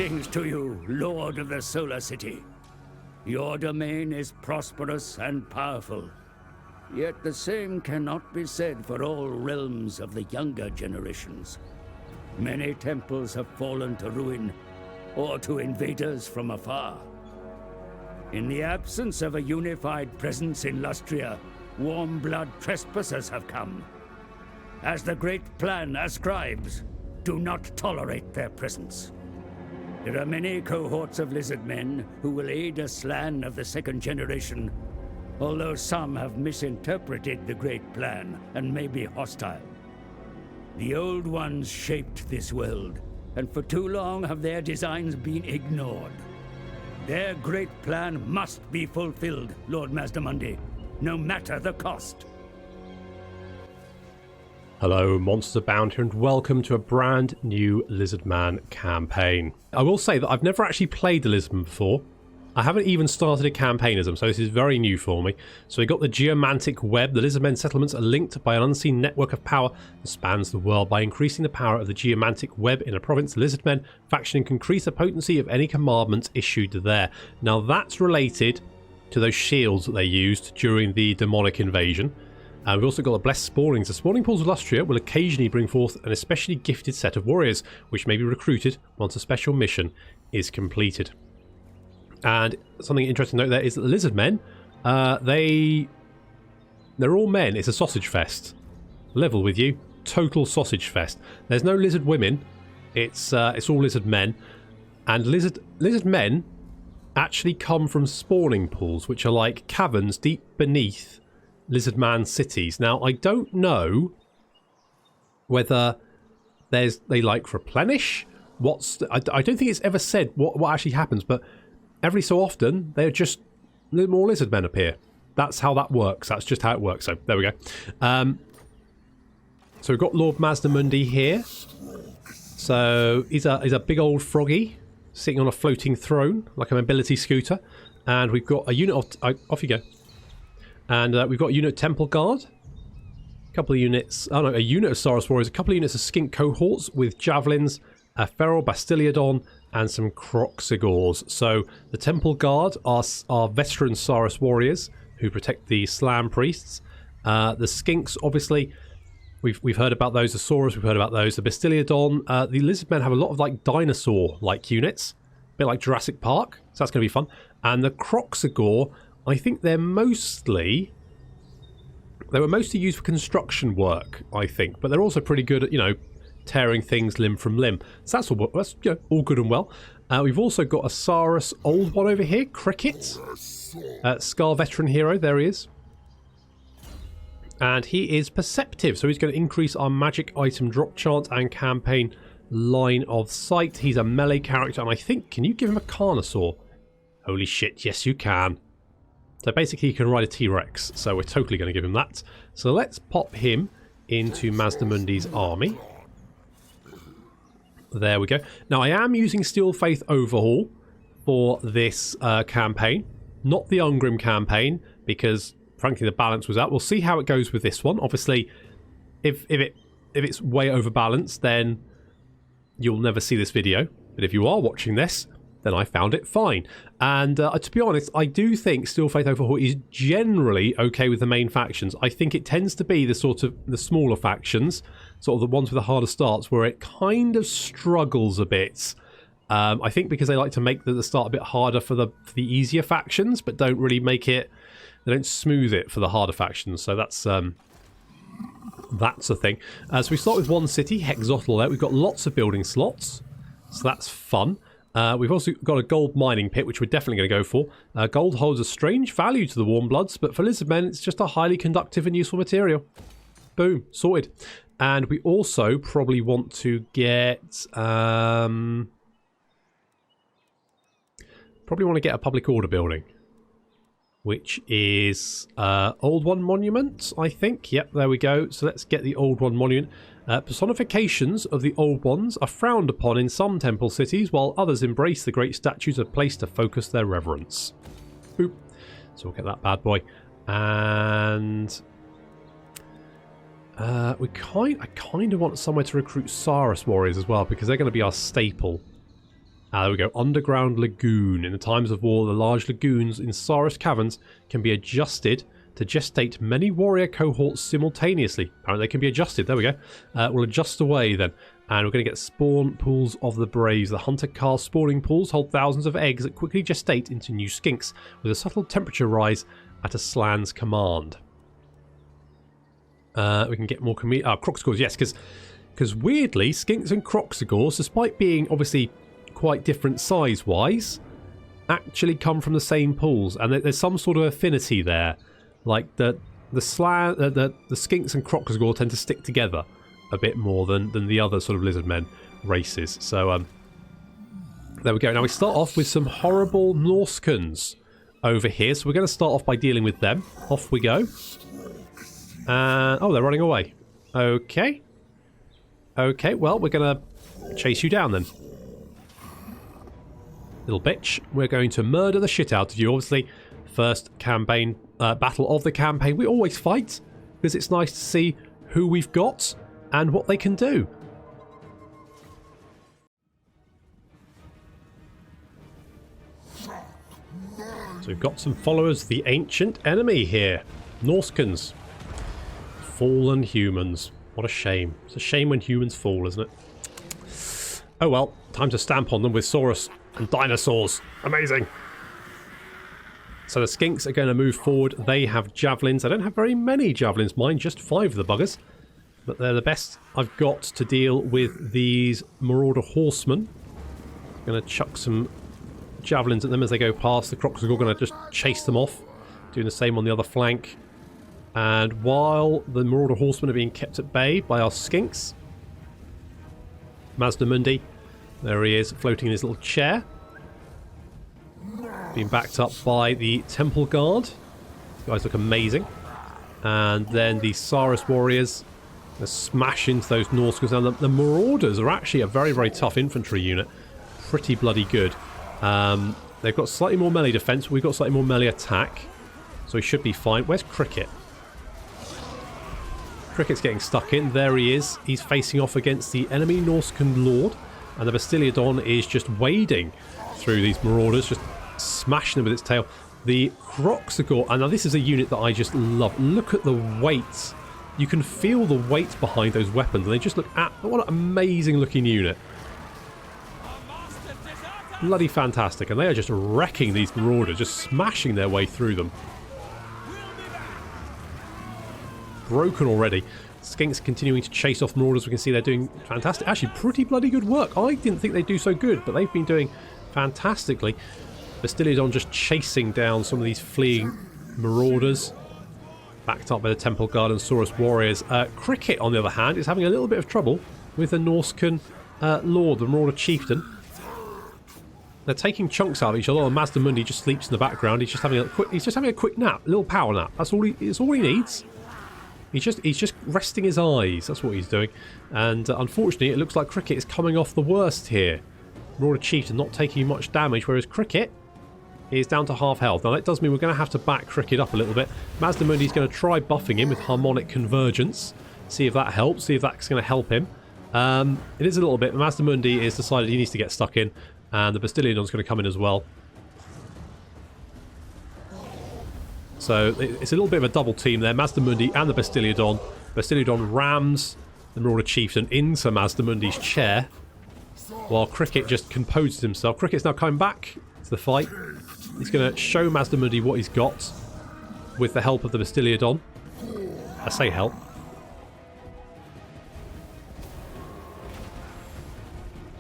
Greetings to you, Lord of the Solar City. Your domain is prosperous and powerful. Yet the same cannot be said for all realms of the younger generations. Many temples have fallen to ruin, or to invaders from afar. In the absence of a unified presence in Lustria, warm-blood trespassers have come. As the Great Plan ascribes, do not tolerate their presence. There are many cohorts of lizard men who will aid a Slann of the second generation, although some have misinterpreted the Great Plan and may be hostile. The Old Ones shaped this world, and for too long have their designs been ignored. Their Great Plan must be fulfilled, Lord Mazdamundi, no matter the cost. Hello, Monsters Abound here, and welcome to a brand new Lizardman campaign. I will say that I've never actually played the Lizardman before. I haven't even started a campaign as them, so this is very new for me. So we got the geomantic web. The Lizardmen settlements are linked by an unseen network of power that spans the world. By increasing the power of the geomantic web in a province, the Lizardmen faction can increase the potency of any commandments issued there. Now that's related to those shields that they used during the demonic invasion. We've also got the Blessed Spawnings. The Spawning Pools of Lustria will occasionally bring forth an especially gifted set of warriors, which may be recruited once a special mission is completed. And something interesting to note there is that the Lizard Men, they're all men. It's a sausage fest. Level with you. Total sausage fest. There's no lizard women. It's all lizard men. And lizard men actually come from spawning pools, which are like caverns deep beneath Lizardman cities. Now, I don't know whether they like replenish. I don't think it's ever said what actually happens, but every so often they're just more Lizardmen appear. That's how that works. That's just how it works. So there we go. So we've got Lord Mazdamundi here. So he's a big old froggy sitting on a floating throne like a mobility scooter, and we've got a unit of off you go. And we've got a unit of Temple Guard, a couple of units, a unit of Saurus Warriors, a couple of units of Skink cohorts with Javelins, a Feral Bastiliodon, and some Croxigors. So the Temple Guard are veteran Saurus Warriors who protect the Slann priests. The Skinks, obviously, we've heard about those. The Saurus, we've heard about those. The Bastiliodon, the Lizardmen have a lot of like dinosaur-like units, a bit like Jurassic Park, so that's going to be fun. And the Croxigor, I think they were mostly used for construction work, I think, but they're also pretty good at, tearing things limb from limb. So that's all good and well. We've also got a Saurus old one over here, Cricket, Scar veteran hero, there he is. And he is perceptive, so he's going to increase our magic item drop chance and campaign line of sight. He's a melee character, and I think, can you give him a Carnosaur? Holy shit, yes you can. So basically he can ride a T-Rex, so we're totally going to give him that. So let's pop him into Mazdamundi's army. There we go. Now I am using Steel Faith Overhaul for this campaign, not the Ungrim campaign, because frankly the balance was out. We'll see how it goes with this one. Obviously, if it's way overbalanced, then you'll never see this video. But if you are watching this, then I found it fine. And to be honest, I do think Steel Faith Overhaul is generally okay with the main factions. I think it tends to be the smaller factions, sort of the ones with the harder starts, where it kind of struggles a bit. I think because they like to make the start a bit harder for the easier factions, but don't really make it, they don't smooth it for the harder factions. So that's a thing. So we start with one city, Hexotl there. We've got lots of building slots, so that's fun. We've also got a gold mining pit, which we're definitely going to go for. Gold holds a strange value to the warm bloods, but for lizardmen, it's just a highly conductive and useful material. Boom, sorted. And we also probably want to get... probably want to get a public order building, which is Old One Monument, I think. Yep, there we go. So let's get the Old One Monument. Personifications of the Old Ones are frowned upon in some temple cities, while others embrace the great statues of place to focus their reverence. Boop. So we'll get that bad boy. And I kind of want somewhere to recruit Saurus warriors as well, because they're going to be our staple There we go. Underground lagoon. In the times of war, the large lagoons in Saurus caverns can be adjusted to gestate many warrior cohorts simultaneously. Apparently they can be adjusted. There we go. We'll adjust away then. And we're going to get spawn pools of the braves. The hunter caste spawning pools hold thousands of eggs that quickly gestate into new skinks with a subtle temperature rise at a Slann's command. We can get more Croxagores, yes, because weirdly, skinks and Croxagores, despite being obviously quite different size-wise, actually come from the same pools, and there's some sort of affinity there. Like the skinks and Croxagore tend to stick together a bit more than the other sort of lizardmen races. So there we go. Now we start off with some horrible Norscans over here. So we're going to start off by dealing with them. Off we go. Oh, they're running away. Okay. Okay, well, we're going to chase you down then. Little bitch. We're going to murder the shit out of you. Obviously, first campaign battle of the campaign. We always fight because it's nice to see who we've got and what they can do. So we've got some followers of the ancient enemy here. Norscans. Fallen humans. What a shame. It's a shame when humans fall, isn't it? Oh well, time to stamp on them with Saurus and dinosaurs. Amazing. So the skinks are going to move forward. They have javelins. I don't have very many javelins, mine, just 5 of the buggers. But they're the best I've got to deal with these marauder horsemen. I'm going to chuck some javelins at them as they go past. The Crocs are going to just chase them off. Doing the same on the other flank. And while the marauder horsemen are being kept at bay by our skinks, Mazdamundi, there he is, floating in his little chair. Being backed up by the temple guard. These guys look amazing. And then the Saurus warriors smash into those Norscans. Now the marauders are actually a very, very tough infantry unit. Pretty bloody good. They've got slightly more melee defense. We've got slightly more melee attack. So he should be fine. Where's Cricket? Cricket's getting stuck in. There he is. He's facing off against the enemy Norscan Lord. And the Bastiliodon is just wading through these marauders, just smashing them with its tail. The Croxagore, and now this is a unit that I just love. Look at the weight. You can feel the weight behind those weapons, and they just look at what an amazing looking unit. Bloody fantastic, and they are just wrecking these marauders, just smashing their way through them. Broken already. Skinks continuing to chase off marauders. We can see they're doing fantastic. Actually, pretty bloody good work. I didn't think they'd do so good, but they've been doing fantastically. Bastiliodon just chasing down some of these fleeing marauders. Backed up by the Temple Guard and Saurus warriors. Cricket, on the other hand, is having a little bit of trouble with the Norscan Lord, the Marauder Chieftain. They're taking chunks out of each other. And Mazdamundi just sleeps in the background. He's just having a quick nap, a little power nap. That's all he needs. He's just resting his eyes. That's what he's doing. And unfortunately, it looks like Cricket is coming off the worst here. Marauder Chieftain not taking much damage, whereas Cricket is down to half health. Now that does mean we're going to have to back Cricket up a little bit. Mazdamundi's going to try buffing him with Harmonic Convergence. See if that helps. See if that's going to help him. It is a little bit. Mazdamundi has decided he needs to get stuck in. And the Bastiliodon's going to come in as well. So it's a little bit of a double team there. Mazdamundi and the Bastiliodon. Bastiliodon rams the Marauder Chieftain into Mazdamundi's chair. While Cricket just composes himself. Cricket's now coming back to the fight. He's going to show Mazdamundi what he's got with the help of the Bastiliodon. I say help.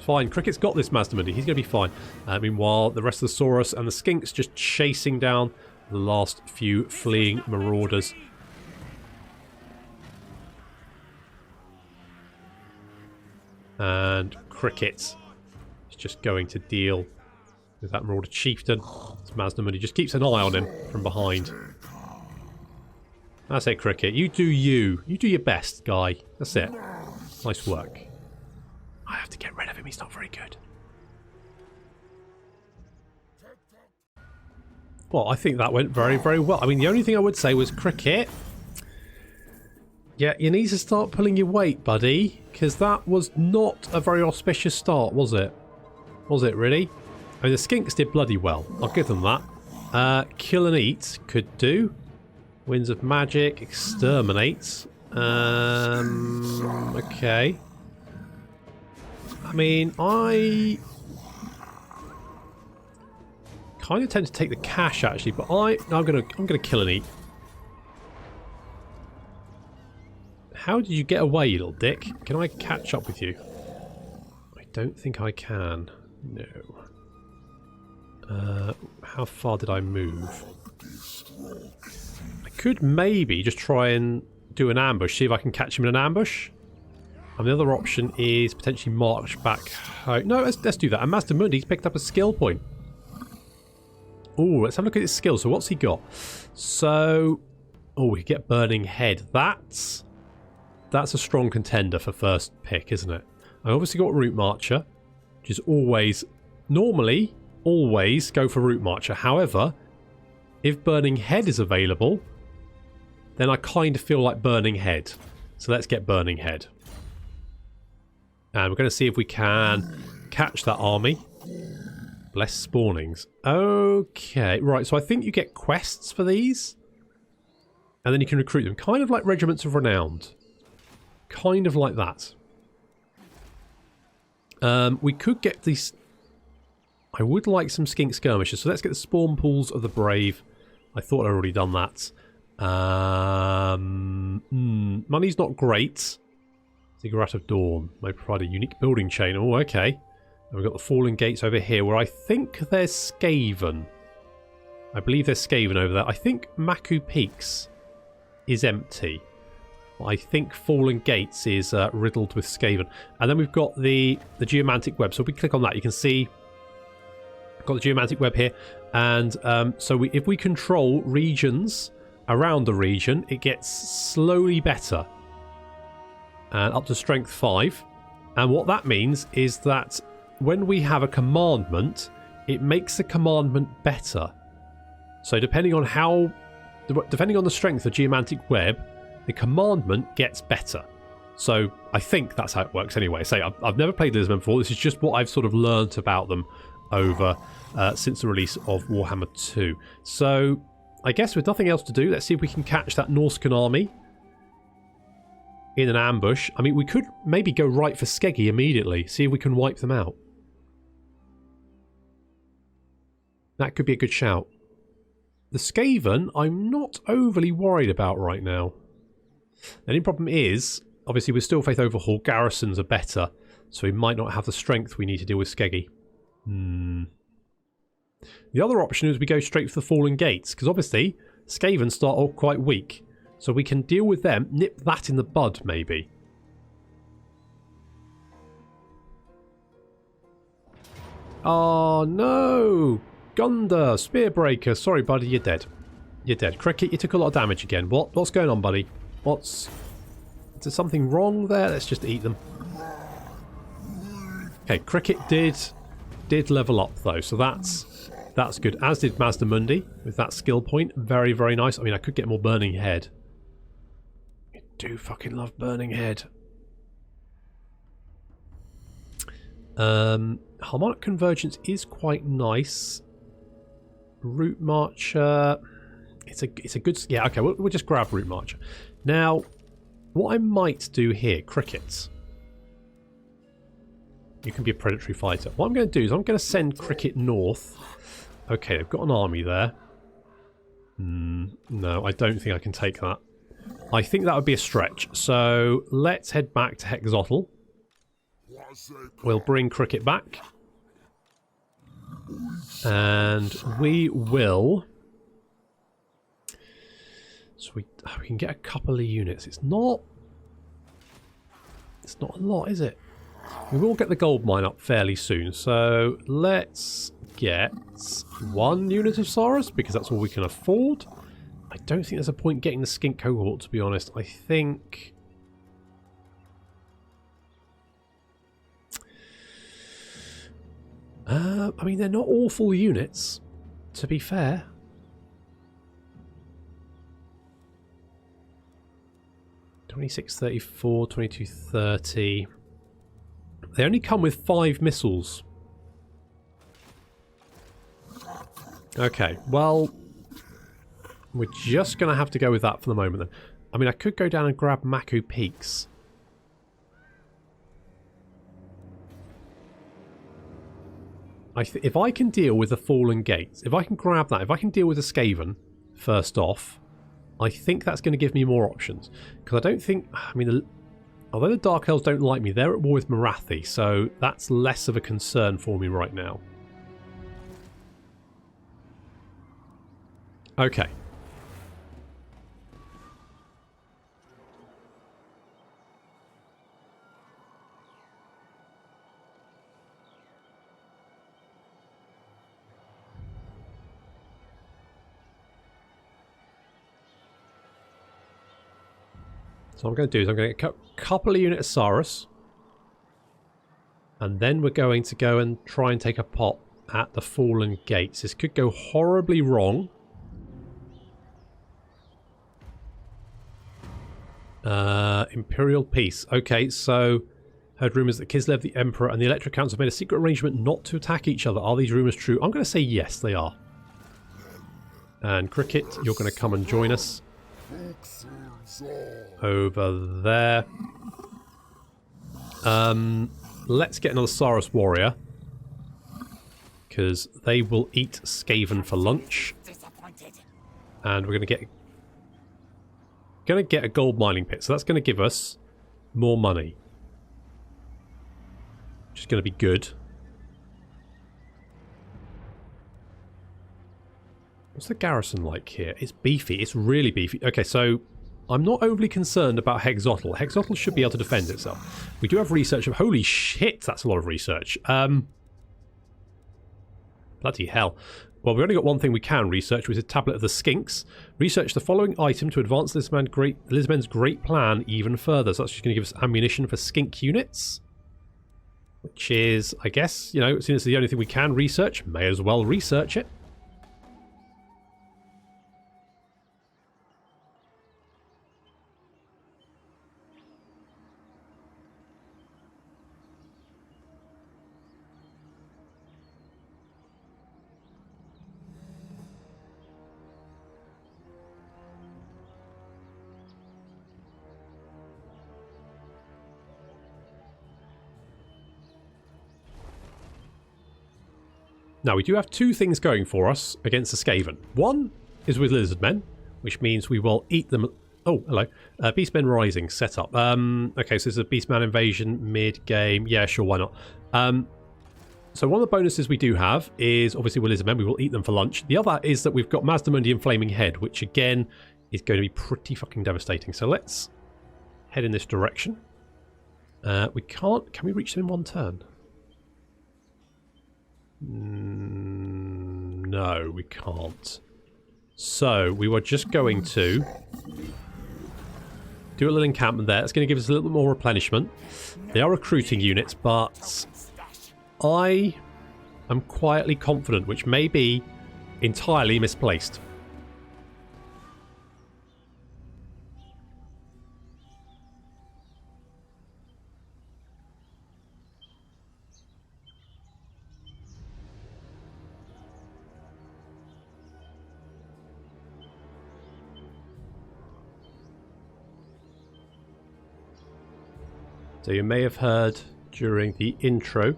Fine, Cricket's got this, Mazdamundi. He's going to be fine. Meanwhile, the rest of the Saurus and the Skinks just chasing down the last few fleeing marauders. And Cricket is just going to deal with that Marauder Chieftain. Mazdamundi just keeps an eye on him from behind. That's it, Cricket. You do you. You do your best, guy. That's it. Nice work. I have to get rid of him. He's not very good. Well, I think that went very, very well. I mean, the only thing I would say was Cricket. Yeah, you need to start pulling your weight, buddy. Because that was not a very auspicious start, was it? Was it really? I mean, the skinks did bloody well. I'll give them that. Kill and eat could do. Winds of magic, exterminate. Okay. I mean, I kind of tend to take the cash actually, but I'm gonna kill and eat. How did you get away, you little dick? Can I catch up with you? I don't think I can. No. How far did I move? I could maybe just try and do an ambush, see if I can catch him in an ambush. And the other option is potentially march back home. No, let's do that. And Mazdamundi's picked up a skill point. Oh, let's have a look at his skill. So what's he got? So, oh, we get Burning Head. That's a strong contender for first pick, isn't it? I obviously got Route Marcher, which is normally always go for Route Marcher. However, if Burning Head is available, then I kind of feel like Burning Head. So let's get Burning Head. And we're going to see if we can catch that army. Less spawnings. Okay, right, so I think you get quests for these. And then you can recruit them. Kind of like Regiments of Renown. Kind of like that. We could get these... I would like some skink skirmishers. So let's get the spawn pools of the brave. I thought I'd already done that. Money's not great. Ziggurat of Dawn may provide a unique building chain. Oh, okay. And we've got the Fallen Gates over here, where I think there's Skaven. I believe there's Skaven over there. I think Maku Peaks is empty. I think Fallen Gates is riddled with Skaven. And then we've got the Geomantic Web. So if we click on that, you can see I've got the Geomantic Web here. And so if we control regions around the region, it gets slowly better. And up to strength 5. And what that means is that when we have a commandment, it makes the commandment better. So depending on the strength of Geomantic Web, the commandment gets better. So I think that's how it works anyway. So I've never played Lisbon before. This is just what I've sort of learnt about them over since the release of Warhammer 2. So I guess with nothing else to do, let's see if we can catch that Norscan army in an ambush. I mean, we could maybe go right for Skeggy immediately, see if we can wipe them out. That could be a good shout. The Skaven, I'm not overly worried about right now. The only problem is, obviously with Stillfaith Overhaul, garrisons are better, so we might not have the strength we need to deal with Skeggy. The other option is we go straight for the Fallen Gates, because obviously Skaven start off quite weak. So we can deal with them, nip that in the bud, maybe. Oh, no! Gunda, Spearbreaker. Sorry, buddy, you're dead. You're dead. Cricket, you took a lot of damage again. What's going on, buddy? Is there something wrong there? Let's just eat them. Okay, Cricket did level up, though, so that's good. As did Mazdamundi with that skill point. Very, very nice. I mean, I could get more Burning Head. I do fucking love Burning Head. Harmonic Convergence is quite nice. Route Marcher. It's a good... Yeah, okay, we'll just grab Route Marcher. Now, what I might do here, Crickets. You can be a predatory fighter. What I'm going to do is I'm going to send Cricket north. Okay, they've got an army there. No, I don't think I can take that. I think that would be a stretch. So let's head back to Hexotl. We'll bring Cricket back. And we will... So we can get a couple of units. It's not a lot, is it? We will get the gold mine up fairly soon. So let's get 1 unit of Saurus, because that's all we can afford. I don't think there's a point getting the skink cohort, to be honest. I think... I mean, they're not awful units, to be fair. $26.34, $22.30. They only come with 5 missiles. Okay, well, we're just going to have to go with that for the moment then. I mean, I could go down and grab Maku Peaks. If I can deal with the Fallen Gates, if I can grab that, if I can deal with the Skaven first off, I think that's going to give me more options. Because I don't think, I mean, although the Dark Elves don't like me, they're at war with Marathi, so that's less of a concern for me right now. Okay. So what I'm going to do is I'm going to get a couple of units of Saurus. And then we're going to go and try and take a pot at the Fallen Gates. This could go horribly wrong. Imperial Peace. Okay, so heard rumours that Kislev, the Emperor, and the Electric Council have made a secret arrangement not to attack each other. Are these rumours true? I'm going to say yes, they are. And Cricket, you're going to come and join us. Over there. Let's get another Saurus warrior. Because they will eat Skaven for lunch. And we're going to get a gold mining pit. So that's going to give us more money. Which is going to be good. What's the garrison like here? It's beefy. It's really beefy. Okay, so I'm not overly concerned about Hexotl. Hexotl should be able to defend itself. We do have research of... Holy shit, that's a lot of research. Bloody hell. Well, we've only got one thing we can research, which is a Tablet of the Skinks. Research the following item to advance Lisbon's great plan even further. So that's just going to give us ammunition for skink units. Which is, I guess, you know, since it's the only thing we can research, may as well research it. Now, we do have two things going for us against the Skaven. One is with Lizardmen, which means we will eat them... Oh, hello. Beastmen Rising set up. Okay, so there's a Beastman invasion mid-game. Yeah, sure, why not? So one of the bonuses we do have is, obviously, with Lizardmen, we will eat them for lunch. The other is that we've got Mazdamundi and Flaming Head, which, again, is going to be pretty fucking devastating. So let's head in this direction. We can't... Can we reach them in one turn? No, we can't. So, we were just going to do a little encampment there. It's going to give us a little bit more replenishment. They are recruiting units, but I am quietly confident, which may be entirely misplaced. So you may have heard during the intro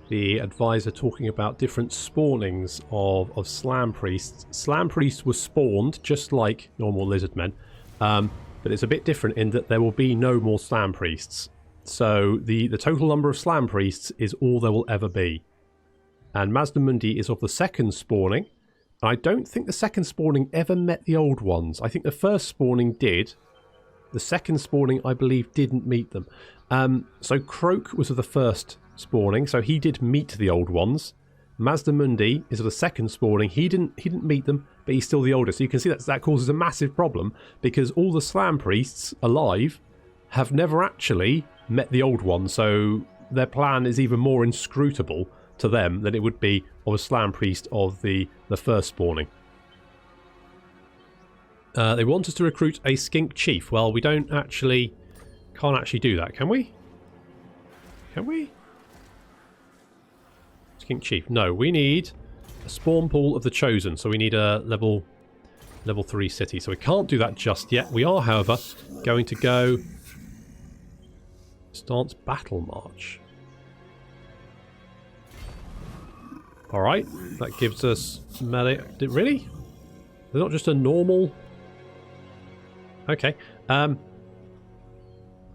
the advisor talking about different spawnings of Slann priests. Slann priests were spawned just like normal lizard men, but it's a bit different in that there will be no more Slann priests. So the total number of Slann priests is all there will ever be. And Mazdamundi is of the second spawning. I don't think the second spawning ever met the old ones. I think the first spawning did. The second spawning, I believe, didn't meet them. So Skrolk was of the first spawning, so he did meet the old ones. Mazdamundi is of the second spawning. He didn't meet them, but he's still the oldest. So you can see that causes a massive problem because all the Slann priests alive have never actually met the old ones. So their plan is even more inscrutable to them than it would be of a Slann priest of the first spawning. They want us to recruit a skink chief. Well, we can't actually do that, can we? Can we? Skink chief. No, we need a spawn pool of the Chosen. So we need a level 3 city. So we can't do that just yet. We are, however, going to go stance battle march. Alright, that gives us melee. Really? They're not just a normal... Okay.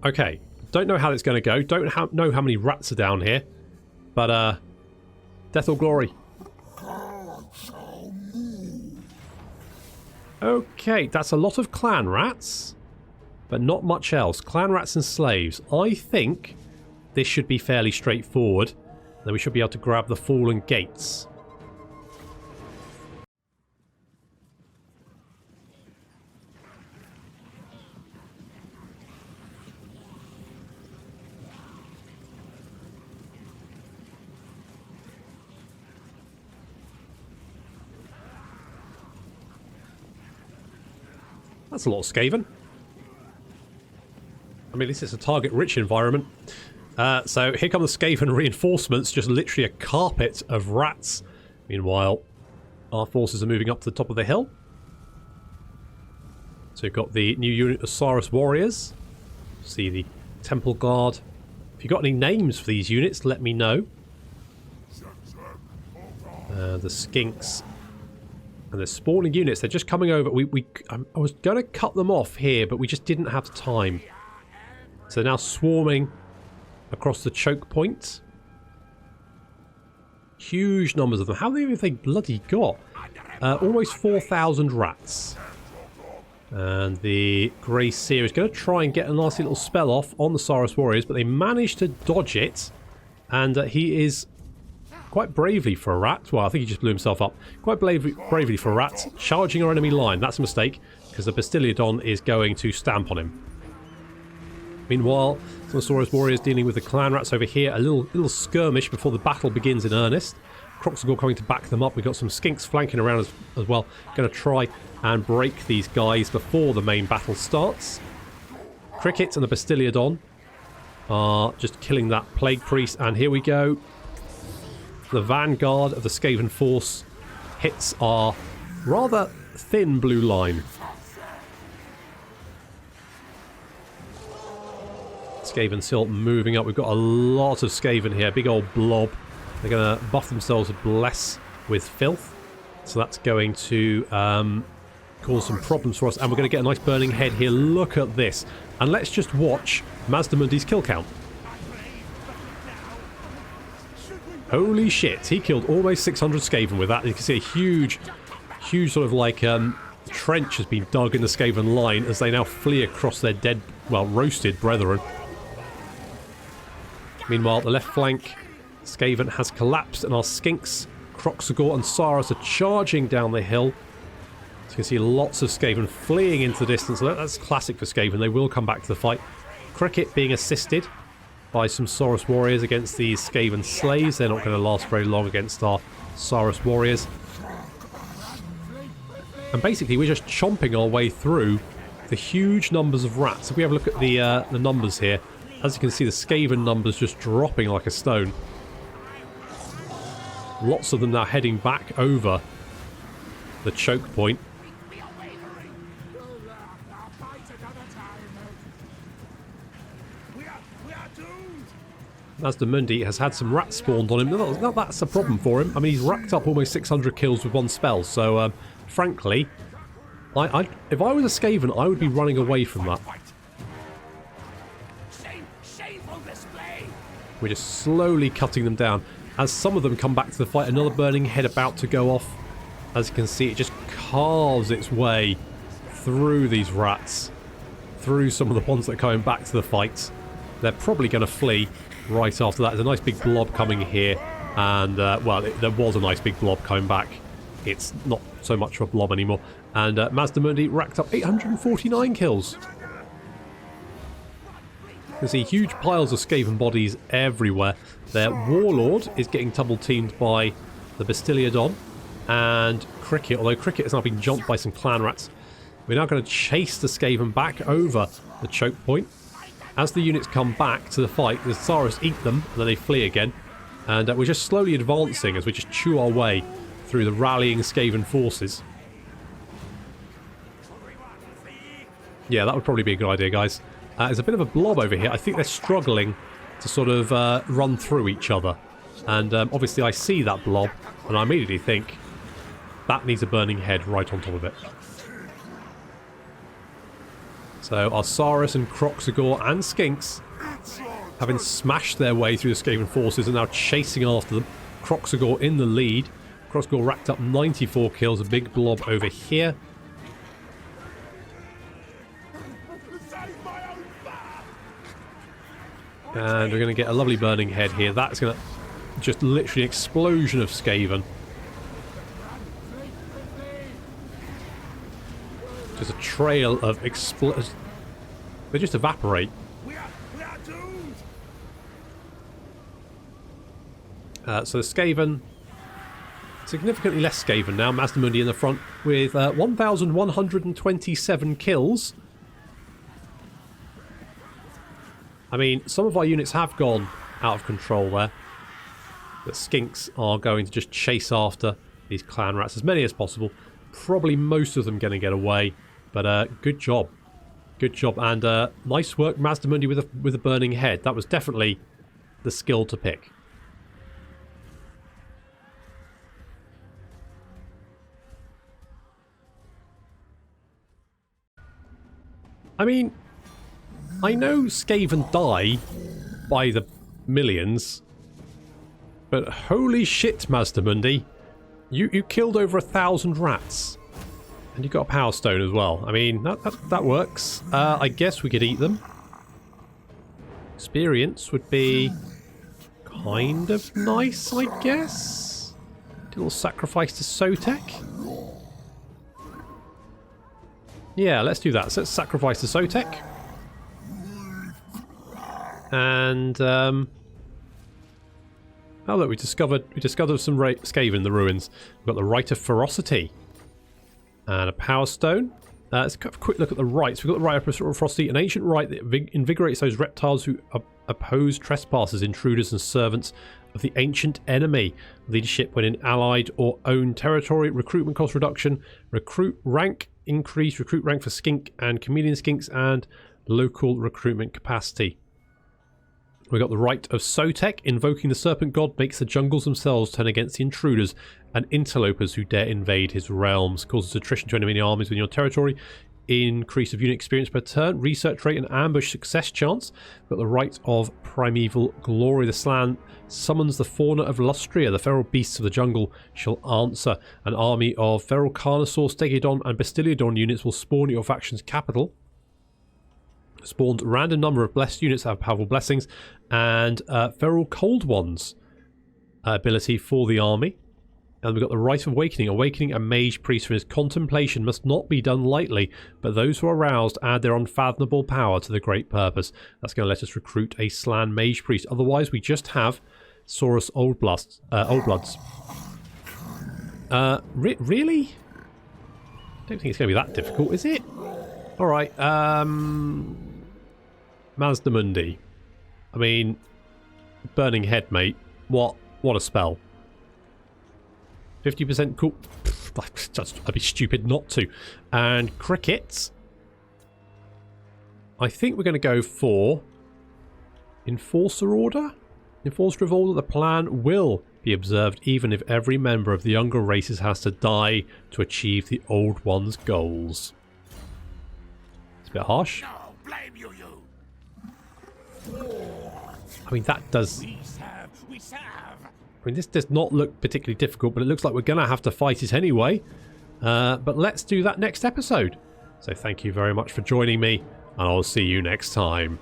Okay. Don't know how it's going to go. Don't know how many rats are down here. But, death or glory. Okay, that's a lot of clan rats. But not much else. Clan rats and slaves. I think this should be fairly straightforward. Then we should be able to grab the fallen gates. That's a lot of Skaven. I mean, this is a target-rich environment. So here come the Skaven reinforcements, just literally a carpet of rats. Meanwhile, our forces are moving up to the top of the hill. So we've got the new unit of Saurus warriors. See the Temple Guard. If you've got any names for these units, let me know. The Skinks. And the spawning units, they're just coming over. I was going to cut them off here, but we just didn't have time. So they're now swarming across the choke point. Huge numbers of them. How many have they bloody got? Almost 4,000 rats. And the Grey Seer is going to try and get a nice little spell off on the Saurus warriors, but they managed to dodge it. And he is quite bravely for a rat. Well, I think he just blew himself up. Quite bravely for a rat, charging our enemy line. That's a mistake, because the Bastiliodon is going to stamp on him. Meanwhile, some Saurus warriors dealing with the clan rats over here. A little skirmish before the battle begins in earnest. Croxagore coming to back them up. We've got some skinks flanking around as well. Going to try and break these guys before the main battle starts. Cricket and the Bastiliodon are just killing that plague priest. And here we go. The vanguard of the Skaven force hits our rather thin blue line. Skaven still moving up. We've got a lot of Skaven here. Big old blob. They're going to buff themselves with Bless with Filth. So that's going to cause some problems for us. And we're going to get a nice burning head here. Look at this. And let's just watch Mazdamundi's kill count. Holy shit. He killed almost 600 Skaven with that. You can see a huge sort of like trench has been dug in the Skaven line as they now flee across their dead, well, roasted brethren. Meanwhile, the left flank, Skaven has collapsed, and our Skinks, Croxagore and Saurus are charging down the hill. So you can see lots of Skaven fleeing into the distance. That's classic for Skaven. They will come back to the fight. Cricket being assisted by some Saurus warriors against these Skaven slaves. They're not going to last very long against our Saurus warriors. And basically, we're just chomping our way through the huge numbers of rats. If we have a look at the numbers here, as you can see, the Skaven numbers just dropping like a stone. Lots of them now heading back over the choke point. Mazdamundi has had some rats spawned on him. Now that's a problem for him. I mean, he's racked up almost 600 kills with one spell. So, frankly, if I was a Skaven, I would be running away from that. We're just slowly cutting them down. As some of them come back to the fight, another burning head about to go off. As you can see, it just carves its way through these rats. Through some of the ones that are coming back to the fight. They're probably going to flee right after that. There's a nice big blob coming here. And, well, there was a nice big blob coming back. It's not so much of a blob anymore. And Mazdamundi racked up 849 kills. You can see huge piles of Skaven bodies everywhere. Their Warlord is getting double-teamed by the Bastiliodon and Cricket, although Cricket has now been jumped by some clan rats. We're now going to chase the Skaven back over the choke point. As the units come back to the fight, the Saurus eat them, and then they flee again. And we're just slowly advancing as we just chew our way through the rallying Skaven forces. Yeah, that would probably be a good idea, guys. There's a bit of a blob over here. I think they're struggling to sort of run through each other. And obviously I see that blob, and I immediately think that needs a burning head right on top of it. So Osiris and Kroxigor and Skinks, having smashed their way through the Skaven forces, are now chasing after them. Kroxigor in the lead. Kroxigor racked up 94 kills, a big blob over here. And we're going to get a lovely burning head here. That's going to just literally an explosion of Skaven. Just a trail of explosions. They just evaporate. So the Skaven, significantly less Skaven now. Mazdamundi in the front with 1,127 kills. I mean, some of our units have gone out of control there. The Skinks are going to just chase after these clan rats, as many as possible. Probably most of them going to get away. But good job. Good job. And nice work, Mazdamundi, with a burning head. That was definitely the skill to pick. I mean, I know Skaven die by the millions, but holy shit, Mazdamundi, you killed over 1,000 rats, and you got a power stone as well. I mean, that works. I guess we could eat them. Experience would be kind of nice, I guess. Do a little sacrifice to Sotek. Yeah, let's do that. So let's sacrifice to Sotek. And oh look, we discovered some Skaven in the ruins. We've got the Rite of Ferocity and a Power Stone. Let's have a quick look at the rites. We've got the Rite of Ferocity, an ancient rite that invigorates those reptiles who oppose trespassers, intruders, and servants of the ancient enemy. Leadership when in allied or owned territory. Recruitment cost reduction. Recruit rank increase. Recruit rank for skink and chameleon skinks, and local recruitment capacity. We got the Rite of Sotek. Invoking the Serpent God makes the jungles themselves turn against the intruders and interlopers who dare invade his realms. Causes attrition to enemy armies within your territory. Increase of unit experience per turn. Research rate and ambush success chance. We've got the Rite of Primeval Glory. The Slann summons the fauna of Lustria. The feral beasts of the jungle shall answer. An army of feral Carnosaur, Stegodon and Bastiliodon units will spawn at your faction's capital. Spawned a random number of blessed units that have powerful blessings, and feral cold ones ability for the army. And we've got the Rite of Awakening. Awakening a mage priest from his contemplation must not be done lightly, but those who are aroused add their unfathomable power to the great purpose. That's going to let us recruit a Slann mage priest. Otherwise, we just have Saurus Oldbloods. Really? I don't think it's going to be that difficult, is it? All right. Mazdamundi. I mean, burning head, mate. What a spell. 50% cool. I'd be stupid not to. And crickets. I think we're going to go for Enforcer Order. Enforcer of Order. The plan will be observed even if every member of the younger races has to die to achieve the old one's goals. It's a bit harsh. No, blame you. I mean, that does... We serve. I mean, this does not look particularly difficult, but it looks like we're going to have to fight it anyway. But let's do that next episode. So thank you very much for joining me, and I'll see you next time.